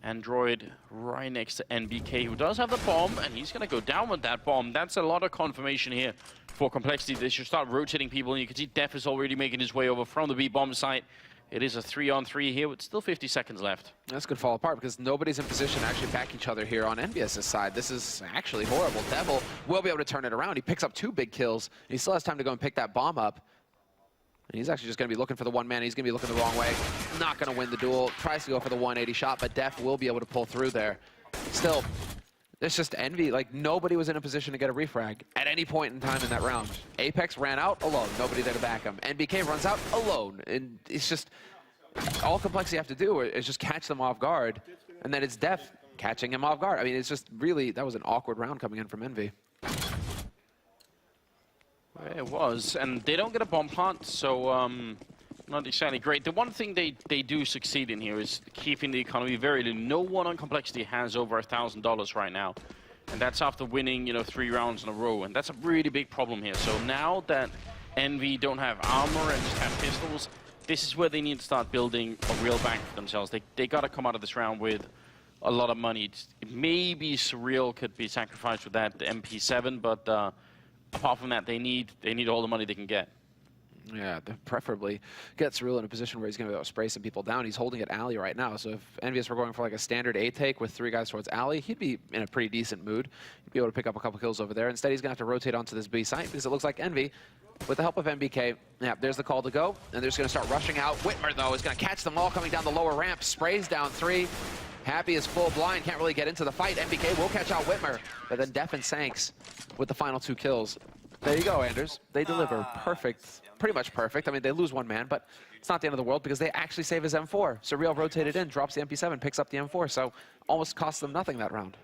Android right next to NBK, who does have the bomb, and he's going to go down with that bomb. That's a lot of confirmation here for compLexity. They should start rotating people, and you can see Def is already making his way over from the B-bomb site. It is a 3-on-3 here with still 50 seconds left. That's going to fall apart because nobody's in position to actually back each other here on EnVyUs' side. This is actually horrible. Devil will be able to turn it around. He picks up 2 big kills. He still has time to go and pick that bomb up. And he's actually just going to be looking for the one man. He's going to be looking the wrong way. Not going to win the duel. Tries to go for the 180 shot, but Def will be able to pull through there. Still, it's just Envy. Like, nobody was in a position to get a refrag at any point in time in that round. Apex ran out alone. Nobody there to back him. NBK runs out alone. And it's just, all compLexity have to do is just catch them off guard. And then it's Def catching him off guard. I mean, it's just really, that was an awkward round coming in from Envy. It was, and they don't get a bomb plant, so not exactly great. The one thing they do succeed in here is keeping the economy very low. No one on compLexity has over $1,000 right now, and that's after winning, 3 rounds in a row, and that's a really big problem here. So now that Envy don't have armor and just have pistols, this is where they need to start building a real bank for themselves. They got to come out of this round with a lot of money. Maybe Surreal could be sacrificed with that MP7, but apart from that, they need all the money they can get. Yeah, preferably get Surreal in a position where he's going to be able to spray some people down. He's holding at alley right now, so if EnVyUs were going for like a standard A take with 3 guys towards alley, he'd be in a pretty decent mood. He'd be able to pick up a couple kills over there. Instead, he's going to have to rotate onto this B site because it looks like Envy, with the help of NBK, yeah, there's the call to go, and they're just going to start rushing out. Whitmer, though, is going to catch them all coming down the lower ramp, sprays down 3. Happy is full blind, can't really get into the fight. NBK will catch out Whitmer, but then Def and Sanks with the final 2 kills. There you go, Anders. They deliver perfect, pretty much perfect. I mean, they lose 1 man, but it's not the end of the world because they actually save his M4. Surreal rotated in, drops the MP7, picks up the M4, so almost cost them nothing that round.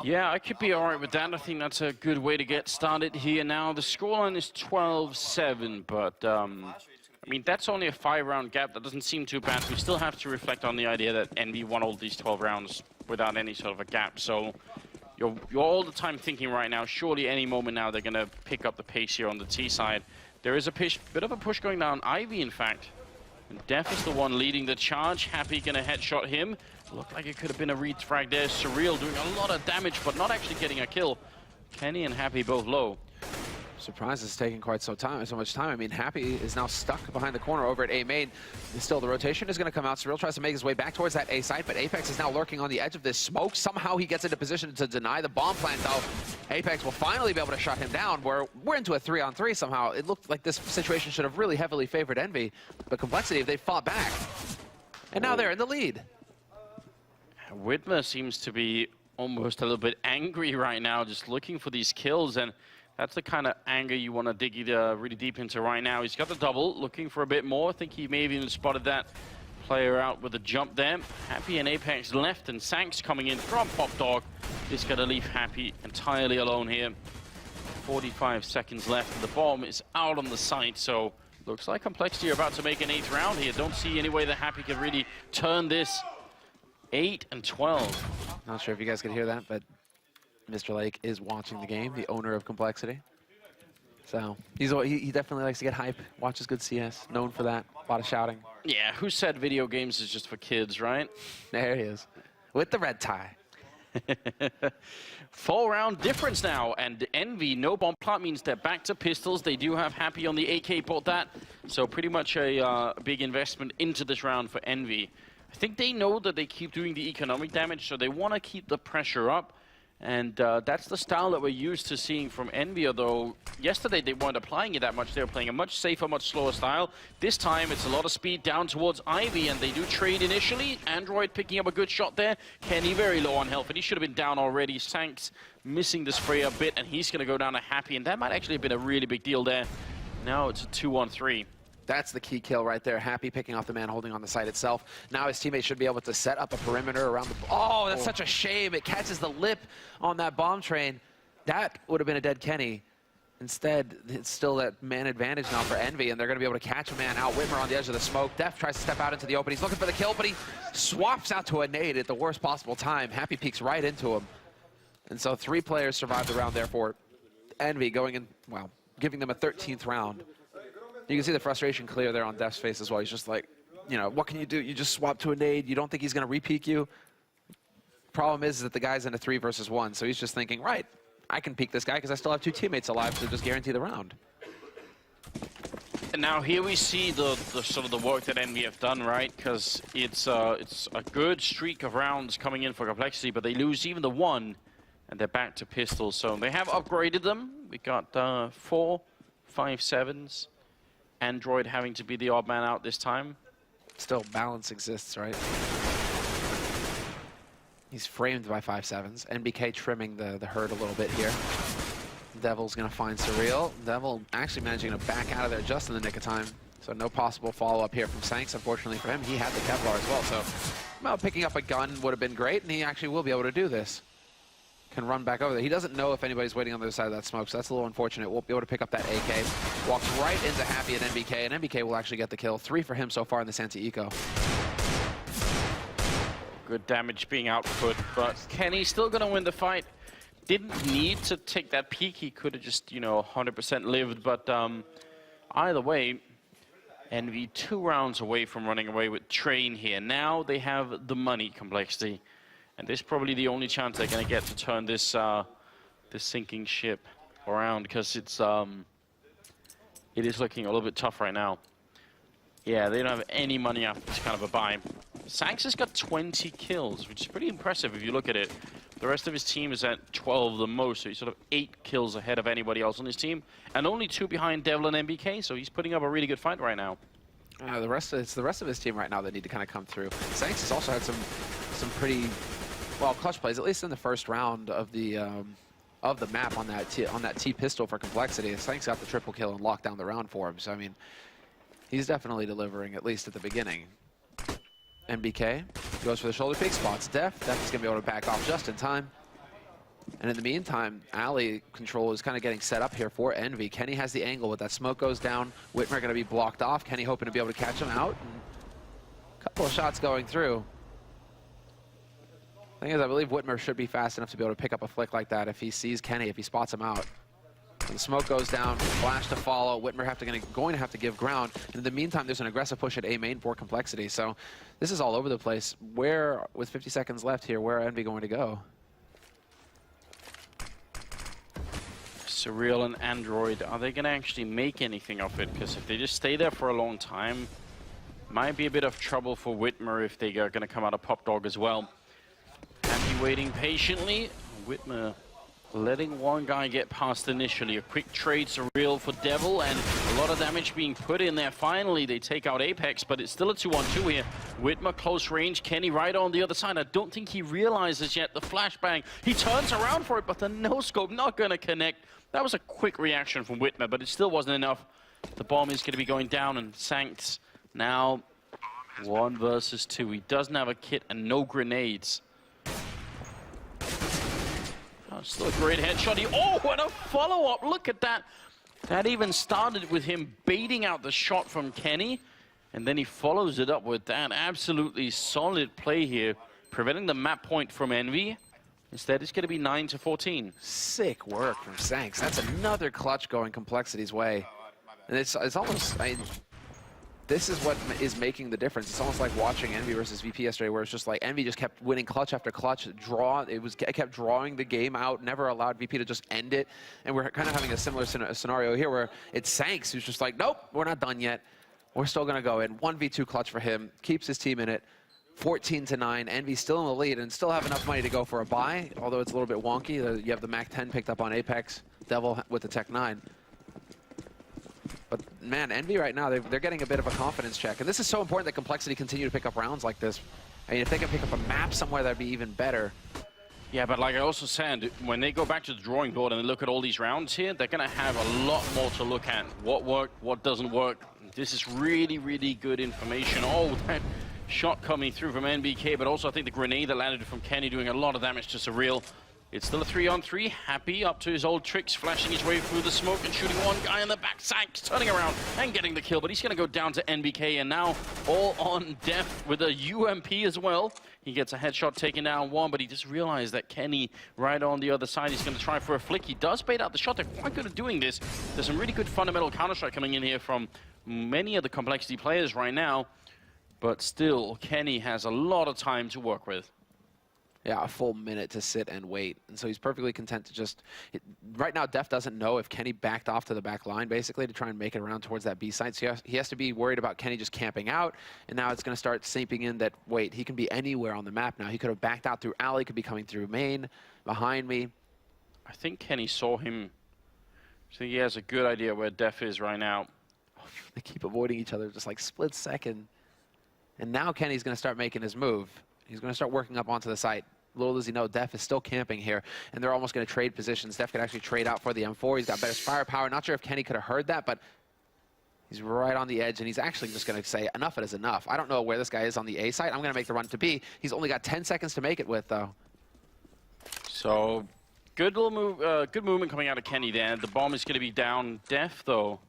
Yeah, I could be all right with that. I think that's a good way to get started here now. The scoreline is 12-7, but I mean, that's only a 5-round gap. That doesn't seem too bad. We still have to reflect on the idea that Envy won all these 12 rounds without any sort of a gap, so you're all the time thinking right now, surely any moment now they're going to pick up the pace here on the T side. There is a bit of a push going down Ivy, in fact. And Def is the one leading the charge. Happy going to headshot him. Looked like it could have been a refrag there. Surreal doing a lot of damage, but not actually getting a kill. Kenny and Happy both low. Surprise is taking quite so much time. I mean, Happy is now stuck behind the corner over at A main. And still, the rotation is going to come out. Surreal tries to make his way back towards that A site, but Apex is now lurking on the edge of this smoke. Somehow he gets into position to deny the bomb plant, though. Apex will finally be able to shut him down. We're into a 3-on-3 somehow. It looked like this situation should have really heavily favored Envy, but compLexity, they fought back. And now they're in the lead. Whitmer seems to be almost a little bit angry right now, just looking for these kills, and that's the kind of anger you want to dig really deep into right now. He's got the double, looking for a bit more. I think he may have even spotted that player out with a jump there. Happy and Apex left, and Sanks coming in from popdog is going to leave Happy entirely alone here. 45 seconds left, and the bomb is out on the site, so looks like compLexity are about to make an 8th round here. Don't see any way that Happy can really turn this 8 and 12. Not sure if you guys could hear that, but Mr. Lake is watching the game, the owner of compLexity. So he definitely likes to get hype, watches good CS, known for that, a lot of shouting. Yeah, who said video games is just for kids, right? There he is, with the red tie. 4-round difference now, and Envy, no bomb plant means they're back to pistols. They do have Happy on the AK, bought that. So pretty much a big investment into this round for Envy. I think they know that they keep doing the economic damage, so they want to keep the pressure up. And that's the style that we're used to seeing from Envy, although yesterday they weren't applying it that much. They were playing a much safer, much slower style. This time it's a lot of speed down towards Ivy, and they do trade initially. Android picking up a good shot there. Kenny very low on health, and he should have been down already. Sanks missing the spray a bit, and he's going to go down to Happy, and that might actually have been a really big deal there. Now it's a 2-on-3. That's the key kill right there. Happy picking off the man holding on the site itself. Now his teammate should be able to set up a perimeter around the... Oh, that's such a shame. It catches the lip on that bomb train. That would have been a dead Kenny. Instead, it's still that man advantage now for Envy, and they're going to be able to catch a man out. Whitmer on the edge of the smoke. Def tries to step out into the open. He's looking for the kill, but he swaps out to a nade at the worst possible time. Happy peeks right into him. And so 3 players survived the round there for Envy, going in, well, giving them a 13th round. You can see the frustration clear there on Def's face as well. He's just like, you know, what can you do? You just swap to a nade. You don't think he's going to re-peek you. Problem is that the guy's in a 3 versus 1, so he's just thinking, right, I can peek this guy because I still have 2 teammates alive to just guarantee the round. And now here we see the sort of the work that Envy have done, right? Because it's a good streak of rounds coming in for compLexity, but they lose even the 1, and they're back to pistols. So they have upgraded them. We got 4, 5, 7s. Android having to be the odd man out this time. Still, balance exists, right? He's framed by 5-7s. NBK trimming the herd a little bit here. Devil's going to find Surreal. Devil actually managing to back out of there just in the nick of time. So no possible follow-up here from Sanks. Unfortunately for him, he had the Kevlar as well. So, well, picking up a gun would have been great, and he actually will be able to do this. Can run back over there. He doesn't know if anybody's waiting on the other side of that smoke, so that's a little unfortunate. Won't be able to pick up that AK. Walks right into Happy and NBK, and NBK will actually get the kill. 3 for him so far in this anti-eco. Good damage being output, but Kenny still going to win the fight. Didn't need to take that peek. He could have just, you know, 100% lived, but either way, Envy 2 rounds away from running away with Train here. Now they have the money, compLexity. And this is probably the only chance they're going to get to turn this this sinking ship around, because it is looking a little bit tough right now. Yeah, they don't have any money after this kind of a buy. Sanks has got 20 kills, which is pretty impressive if you look at it. The rest of his team is at 12 the most, so he's sort of 8 kills ahead of anybody else on his team, and only 2 behind Devil and NBK, so he's putting up a really good fight right now. It's the rest of his team right now that need to kind of come through. Sanks has also had some pretty, well, clutch plays, at least in the first round of the map on that T pistol for compLexity. Sanks got the triple kill and locked down the round for him. So I mean, he's definitely delivering, at least at the beginning. NBK goes for the shoulder peek, spots Def. Def is gonna be able to back off just in time. And in the meantime, alley control is kind of getting set up here for Envy. Kenny has the angle, but that smoke goes down. Whitmer gonna be blocked off. Kenny hoping to be able to catch him out. And a couple of shots going through. Thing is, I believe Whitmer should be fast enough to be able to pick up a flick like that if he sees Kenny, if he spots him out. And the smoke goes down, flash to follow. Whitmer going to have to give ground. And in the meantime, there's an aggressive push at A main for compLexity. So this is all over the place. Where, with 50 seconds left here, where are Envy going to go? Surreal and Android, are they going to actually make anything of it? Because if they just stay there for a long time, might be a bit of trouble for Whitmer if they are going to come out of Pop Dog as well. Happy waiting patiently. Whitmer letting one guy get past initially. A quick trade, Surreal for Devil, and a lot of damage being put in there. Finally, they take out Apex, but it's still a 2-on-2 here. Whitmer, close range. Kenny right on the other side. I don't think he realizes yet the flashbang. He turns around for it, but the no-scope not going to connect. That was a quick reaction from Whitmer, but it still wasn't enough. The bomb is going to be going down, and Sanks now 1 versus 2. He doesn't have a kit and no grenades. Oh, still a great headshot. Oh, and a follow-up. Look at that. That even started with him baiting out the shot from Kenny, and then he follows it up with that absolutely solid play here, preventing the map point from Envy. Instead, it's going to be 9-14. Sick work from Sanks. That's another clutch going complexity's way. And it's almost, I mean, this is what is making the difference. It's almost like watching Envy versus VP yesterday, where it's just like Envy just kept winning clutch after clutch. It kept drawing the game out, never allowed VP to just end it. And we're kind of having a similar scenario here, where it's Sanks who's just like, nope, we're not done yet. We're still going to go in. 1v2 clutch for him, keeps his team in it. 14-9. Envy still in the lead and still have enough money to go for a buy, although it's a little bit wonky. You have the Mac 10 picked up on Apex, Devil with the Tech 9. But man, Envy right now, they're getting a bit of a confidence check. And this is so important that Complexity continue to pick up rounds like this. I mean, if they can pick up a map somewhere, that'd be even better. Yeah, but like I also said, when they go back to the drawing board and they look at all these rounds here, they're going to have a lot more to look at. What worked, what doesn't work. This is really, really good information. Oh, that shot coming through from NBK, but also I think the grenade that landed from Kenny doing a lot of damage to Surreal. It's still a 3-on-3. Happy up to his old tricks, flashing his way through the smoke and shooting one guy in the back. Sanks turning around and getting the kill, but he's going to go down to NBK, and now all on Def with a UMP as well. He gets a headshot taking down one, but he just realized that Kenny right on the other side, he's going to try for a flick. He does bait out the shot. They're quite good at doing this. There's some really good fundamental Counter-Strike coming in here from many of the Complexity players right now, but still, Kenny has a lot of time to work with. Yeah, a full minute to sit and wait. And so he's perfectly content to just... Right now, Def doesn't know if Kenny backed off to the back line, basically, to try and make it around towards that B site. So he has to be worried about Kenny just camping out. And now it's going to start seeping in that, wait, he can be anywhere on the map now. He could have backed out through alley, could be coming through main, behind me. I think Kenny saw him. So he has a good idea where Def is right now. They keep avoiding each other just like split second. And now Kenny's going to start making his move. He's going to start working up onto the site. Little does he know, Def is still camping here, and they're almost going to trade positions. Def could actually trade out for the M4. He's got better firepower. Not sure if Kenny could have heard that, but he's right on the edge, and he's actually just going to say, enough is enough. I don't know where this guy is on the A site. I'm going to make the run to B. He's only got 10 seconds to make it with, though. So, good little move, good movement coming out of Kenny there. The bomb is going to be down. Def, though,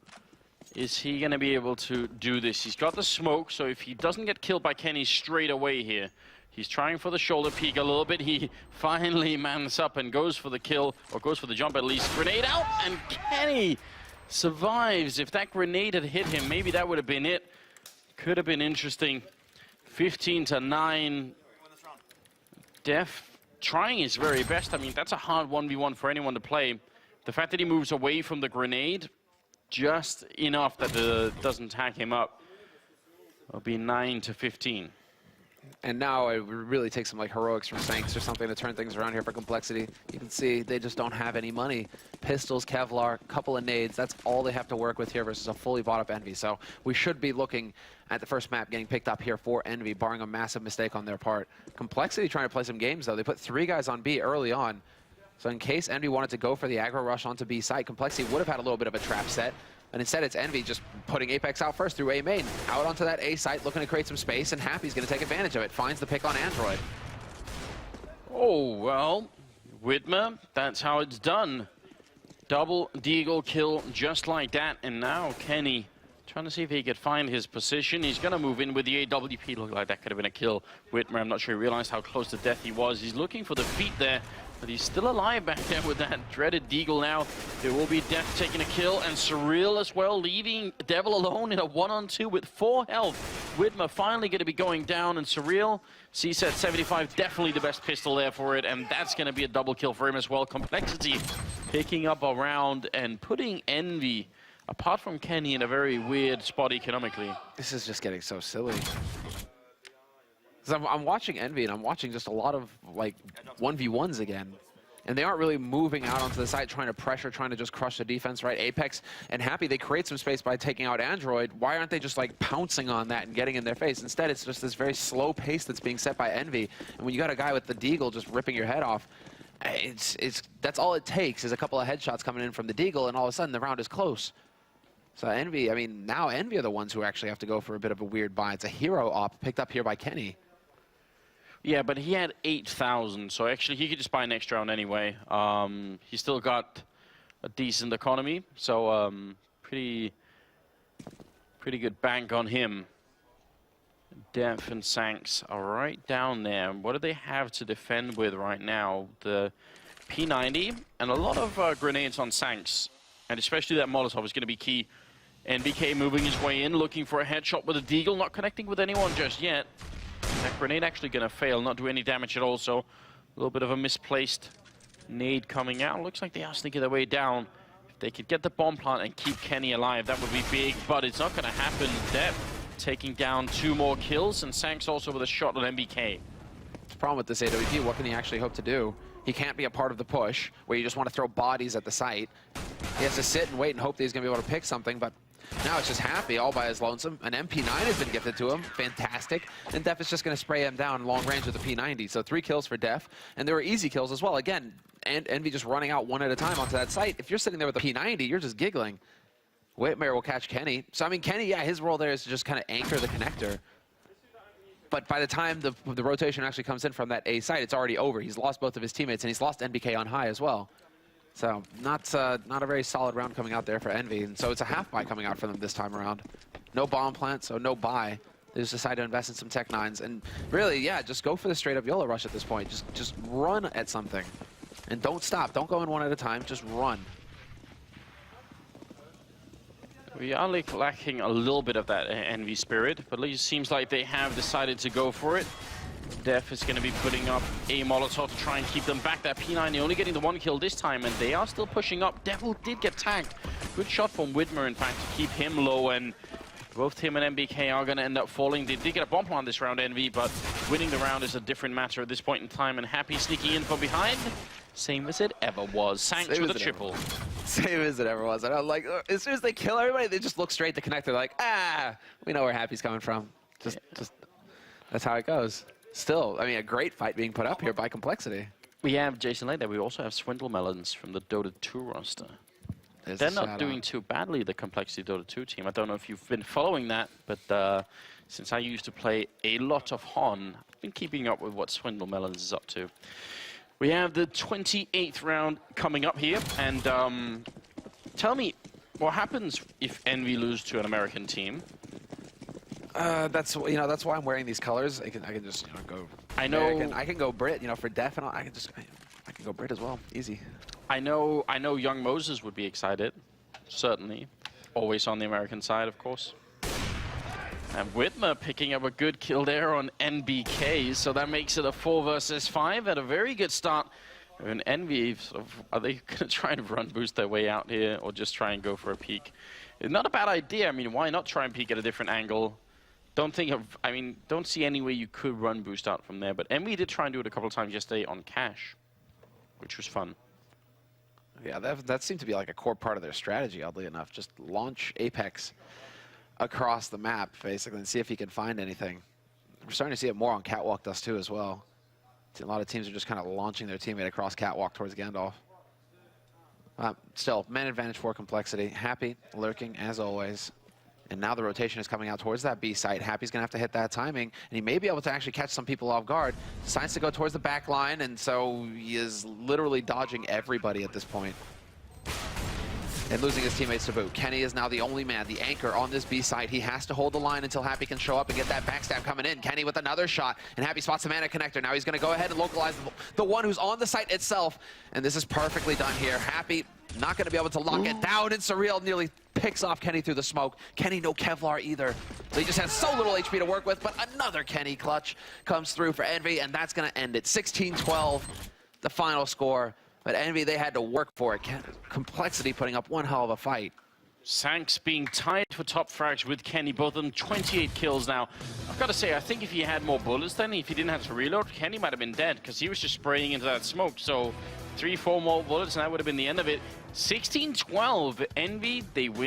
is he going to be able to do this? He's got the smoke, so if he doesn't get killed by Kenny straight away here, he's trying for the shoulder peek a little bit. He finally mans up and goes for the kill, or goes for the jump at least. Grenade out, and Kenny survives. If that grenade had hit him, maybe that would have been it. Could have been interesting. 15-9. Def trying his very best. I mean, that's a hard 1v1 for anyone to play. The fact that he moves away from the grenade, just enough that it doesn't tag him up. It'll be 9-15. And now it would really take some like heroics from Sanks or something to turn things around here for Complexity. You can see they just don't have any money. Pistols, Kevlar, couple of nades, that's all they have to work with here versus a fully bought up Envy. So we should be looking at the first map getting picked up here for Envy, barring a massive mistake on their part. Complexity trying to play some games though. They put 3 guys on B early on. So in case Envy wanted to go for the aggro rush onto B site, Complexity would have had a little bit of a trap set. And instead, it's Envy just putting Apex out first through A main. Out onto that A site, looking to create some space, and Happy's going to take advantage of it. Finds the pick on Android. Oh, well, Whitmer, that's how it's done. Double deagle kill just like that. And now Kenny trying to see if he could find his position. He's going to move in with the AWP. Looked like that could have been a kill. Whitmer, I'm not sure he realized how close to death he was. He's looking for the feet there. But he's still alive back there with that dreaded deagle now. There will be Def taking a kill, and Surreal as well, leaving Devil alone in a 1-on-2 with 4 health. Whitmer finally going to be going down, and Surreal, CSET 75, definitely the best pistol there for it, and that's going to be a double kill for him as well. Complexity picking up a round and putting Envy, apart from Kenny, in a very weird spot economically. This is just getting so silly. I'm watching Envy, and I'm watching just a lot of, like, 1v1s again. and they aren't really moving out onto the side, trying to pressure, trying to just crush the defense, right? Apex and Happy, they create some space by taking out Android. Why aren't they just like pouncing on that and getting in their face? Instead, it's just this very slow pace that's being set by Envy. And when you got a guy with the Deagle just ripping your head off, that's all it takes is a couple of headshots coming in from the Deagle, and all of a sudden the round is close. So Envy, I mean, now Envy are the ones who actually have to go for a bit of a weird buy. It's a hero op picked up here by Kenny. Yeah, but he had 8,000, so actually he could just buy next round anyway. He still got a decent economy, so pretty good bank on him. Def and Sanks are right down there. What do they have to defend with right now? The P90 and a lot of grenades on Sanks, and especially that Molotov is going to be key. NBK moving his way in, looking for a headshot with a Deagle, not connecting with anyone just yet. That grenade actually going to fail, not do any damage at all, so a little bit of a misplaced nade coming out. Looks like they are sneaking their way down. If they could get the bomb plant and keep Kenny alive, that would be big, but it's not going to happen. Def taking down 2 more kills, and Sanks also with a shot on NBK. The problem with this AWP, what can he actually hope to do? He can't be a part of the push, where you just want to throw bodies at the site. He has to sit and wait and hope that he's going to be able to pick something, but now it's just Happy all by his lonesome. An MP9 has been gifted to him. Fantastic. And Def is just going to spray him down long range with the P90. So 3 kills for Def. And there were easy kills as well. Again, and Envy just running out one at a time onto that site. If you're sitting there with a P90, you're just giggling. Whitmer will catch Kenny. So, I mean, Kenny, yeah, his role there is to just kind of anchor the connector. But by the time the rotation actually comes in from that A site, it's already over. He's lost both of his teammates, and he's lost NBK on high as well. So not a very solid round coming out there for Envy, and so it's a half buy coming out for them this time around. No bomb plant, so no buy. They just decide to invest in some Tech 9s, and really, yeah, just go for the straight up YOLO rush at this point. Just run at something, and don't stop. Don't go in one at a time. Just run. We are lacking a little bit of that Envy spirit, but at least it seems like they have decided to go for it. Def is going to be putting up a Molotov to try and keep them back. That P90 only getting the 1 kill this time, and they are still pushing up. Devil did get tagged. Good shot from Whitmer, in fact, to keep him low, and both him and NBK are going to end up falling. They did get a bomb plant this round, Envy, but winning the round is a different matter at this point in time, and Happy sneaking in from behind. Same as it ever was. Sanks with a triple. Same as it ever was. And I'm like, as soon as they kill everybody, they just look straight at the connector like, we know where Happy's coming from. Just that's how it goes. Still, I mean, a great fight being put up here by compLexity. We have Jason Lane there. We also have Swindle Melons from the Dota 2 roster. They're not doing too badly, the compLexity Dota 2 team. I don't know if you've been following that, but since I used to play a lot of Hon, I've been keeping up with what Swindle Melons is up to. We have the 28th round coming up here, and tell me, what happens if Envy lose to an American team? That's why I'm wearing these colors. I can just go. I know. American. I can go Brit. For Def and all. I can go Brit as well. Easy. I know. Young Moses would be excited. Certainly, always on the American side, of course. And Whitmer picking up a good kill there on NBK, so that makes it a 4 versus 5 at a very good start. And Envy, are they going to try and run boost their way out here, or just try and go for a peek? It's not a bad idea. I mean, why not try and peek at a different angle? Don't see any way you could run boost out from there. But Envy did try and do it a couple of times yesterday on Cash, which was fun. Yeah, that seemed to be like a core part of their strategy, oddly enough. Just launch Apex across the map, basically, and see if he can find anything. We're starting to see it more on Catwalk Dust, too, as well. A lot of teams are just kind of launching their teammate across Catwalk towards Gandalf. Still, man advantage for compLexity. Happy, lurking, as always. And now the rotation is coming out towards that B site. Happy's going to have to hit that timing, and he may be able to actually catch some people off guard. Decides to go towards the back line, and so he is literally dodging everybody at this point. And losing his teammates to boot. Kenny is now the only man, the anchor on this B site. He has to hold the line until Happy can show up and get that backstab coming in. Kenny with another shot, and Happy spots the mana connector. Now he's going to go ahead and localize the one who's on the site itself, and this is perfectly done here. Happy not going to be able to lock it down, and Surreal nearly picks off Kenny through the smoke. Kenny no Kevlar either, so he just has so little HP to work with, but another Kenny clutch comes through for Envy, and that's going to end it. 16-12, the final score. But Envy, they had to work for it. compLexity putting up one hell of a fight. Sanks being tied for top frags with Kenny, both of them 28 kills now. I've got to say, I think if he had more bullets then, if he didn't have to reload, Kenny might have been dead, because he was just spraying into that smoke. So 3-4 more bullets, and that would have been the end of it. 16-12, Envy, they win.